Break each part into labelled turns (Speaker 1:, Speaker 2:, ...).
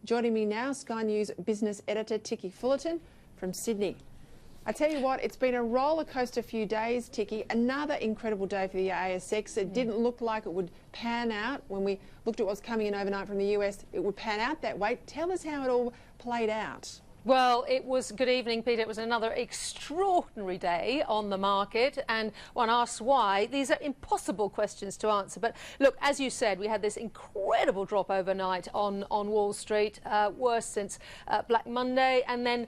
Speaker 1: Joining me now, Sky News business editor Ticky Fullerton from Sydney. I tell you what, it's been a roller coaster few days, Ticky. Another incredible day for the ASX. It didn't look like it would pan out. When we looked at what was coming in overnight from the US, it would pan out that way. Tell us how it all played out.
Speaker 2: Well, it was, good evening, Peter. It was another extraordinary day on the market, and one asks why. These are impossible questions to answer. But look, as you said, we had this incredible drop overnight on Wall Street, worst since Black Monday, and then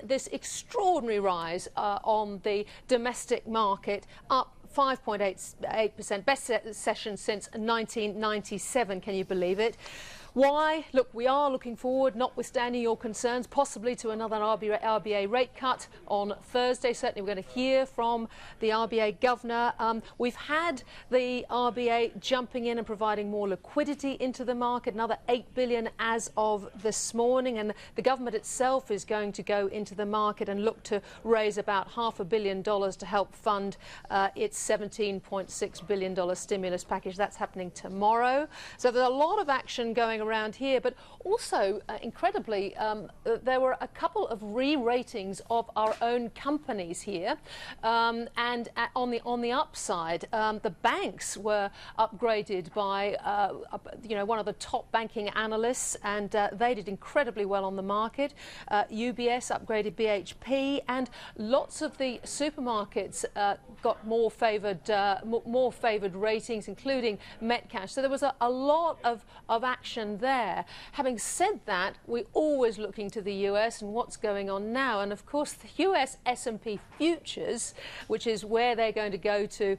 Speaker 2: this extraordinary rise on the domestic market, up 5.88%, best session since 1997. Can you believe it? Why? Look, we are looking forward, notwithstanding your concerns, possibly to another RBA rate cut on Thursday. Certainly we're going to hear from the RBA governor. We've had the RBA jumping in and providing more liquidity into the market, another $8 billion as of this morning, and the government itself is going to go into the market and look to raise about $500 million to help fund its $17.6 billion stimulus package. That's happening tomorrow. So there's a lot of action going around here, but also incredibly there were a couple of re-ratings of our own companies here, and on the upside, the banks were upgraded by one of the top banking analysts, and they did incredibly well on the market. UBS upgraded BHP, and lots of the supermarkets got more favoured ratings, including Metcash. So there was a lot of action there. Having said that, we're always looking to the US and what's going on now, and of course the US S&P futures, which is where they're going to go to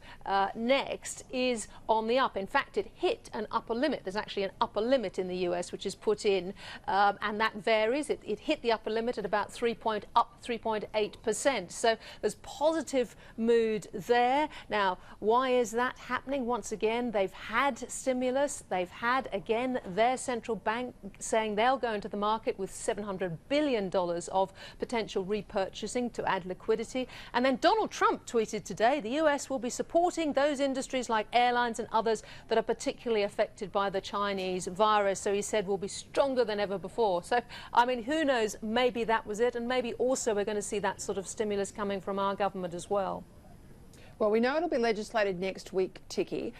Speaker 2: next, is on the up. In fact, it hit an upper limit. There's actually an upper limit in the US which is put in, and that varies. It hit the upper limit at about 3.8%. So there's positive mood there. Now, why is that happening? Once again, they've had stimulus. They've had, again, their central bank saying they'll go into the market with $700 billion of potential repurchasing to add liquidity. And then Donald Trump tweeted today the US will be supporting those industries like airlines and others that are particularly affected by the Chinese virus. So he said we'll be stronger than ever before. So, I mean, who knows, maybe that was it, and maybe also we're going to see that sort of stimulus coming from our government as well.
Speaker 1: Well, we know it'll be legislated next week, Ticky.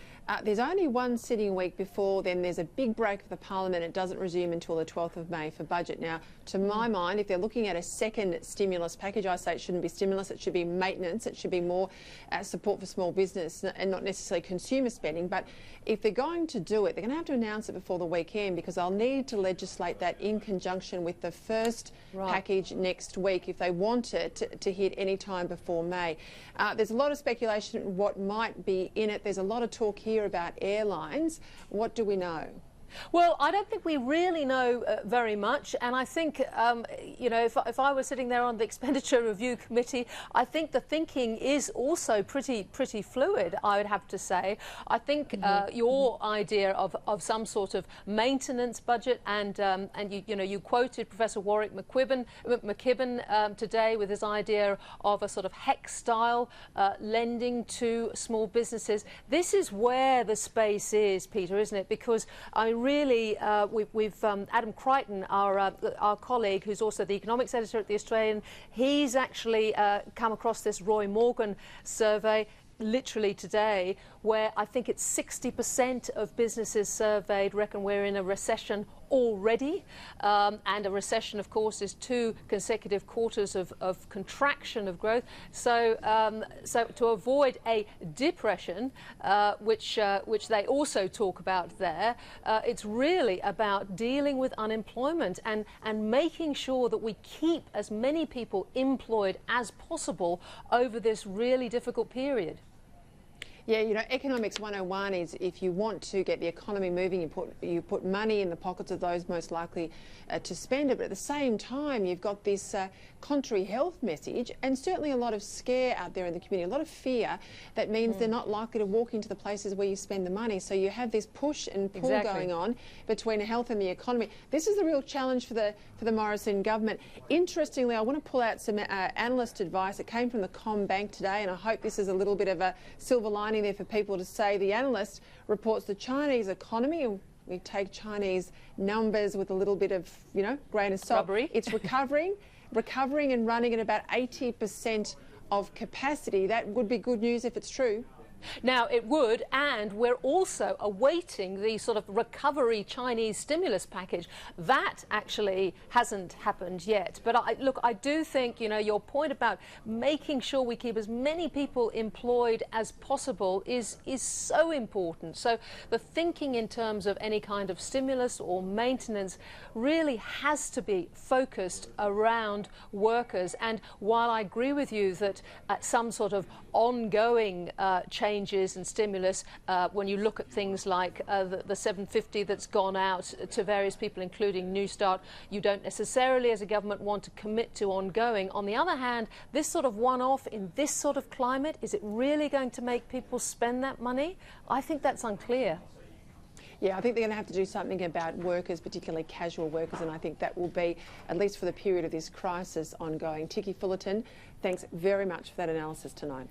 Speaker 1: There's only one sitting week before then there's a big break of the Parliament. It doesn't resume until the 12th of May for budget. Now, to my mind, if they're looking at a second stimulus package, I say it shouldn't be stimulus, it should be maintenance. It should be more support for small business and not necessarily consumer spending. But if they're going to do it, they're going to have to announce it before the weekend, because they'll need to legislate that in conjunction with the first package next week if they want it to hit any time before May. There's a lot of speculation what might be in it. There's a lot of talk here about airlines. What do we know?
Speaker 2: Well, I don't think we really know very much, and I think, if I were sitting there on the Expenditure Review Committee, I think the thinking is also pretty fluid, I would have to say. I think your idea of some sort of maintenance budget, and you quoted Professor Warwick McKibben today with his idea of a sort of HEC-style lending to small businesses. This is where the space is, Peter, isn't it? Because really, we've Adam Crichton, our colleague, who's also the economics editor at The Australian, he's actually come across this Roy Morgan survey literally today, where I think it's 60% of businesses surveyed reckon we're in a recession already, and a recession, of course, is 2 consecutive quarters of contraction of growth. So, to avoid a depression, which they also talk about there, it's really about dealing with unemployment and making sure that we keep as many people employed as possible over this really difficult period.
Speaker 1: Yeah, economics 101 is if you want to get the economy moving, you put money in the pockets of those most likely to spend it. But at the same time, you've got this contrary health message, and certainly a lot of scare out there in the community, a lot of fear. That means they're not likely to walk into the places where you spend the money. So you have this push and pull going on between health and the economy. This is the real challenge for the Morrison government. Interestingly, I want to pull out some analyst advice. It came from the Commonwealth Bank today, and I hope this is a little bit of a silver lining there for people to say. The analyst reports the Chinese economy, We take Chinese numbers with a little bit of, you know, grain of salt.
Speaker 2: Rubbery.
Speaker 1: It's recovering and running at about 80% of capacity. That would be good news if it's true.
Speaker 2: Now, it would, and we're also awaiting the sort of recovery Chinese stimulus package. That actually hasn't happened yet. But look, I do think, you know, your point about making sure we keep as many people employed as possible is so important. So the thinking in terms of any kind of stimulus or maintenance really has to be focused around workers. And while I agree with you that some sort of ongoing changes and stimulus, when you look at things like the $750 that's gone out to various people, including New Start, you don't necessarily as a government want to commit to ongoing. On the other hand, this sort of one-off in this sort of climate, is it really going to make people spend that money? I think that's unclear.
Speaker 1: Yeah, I think they're going to have to do something about workers, particularly casual workers, and I think that will be, at least for the period of this crisis, ongoing. Ticky Fullerton, thanks very much for that analysis tonight.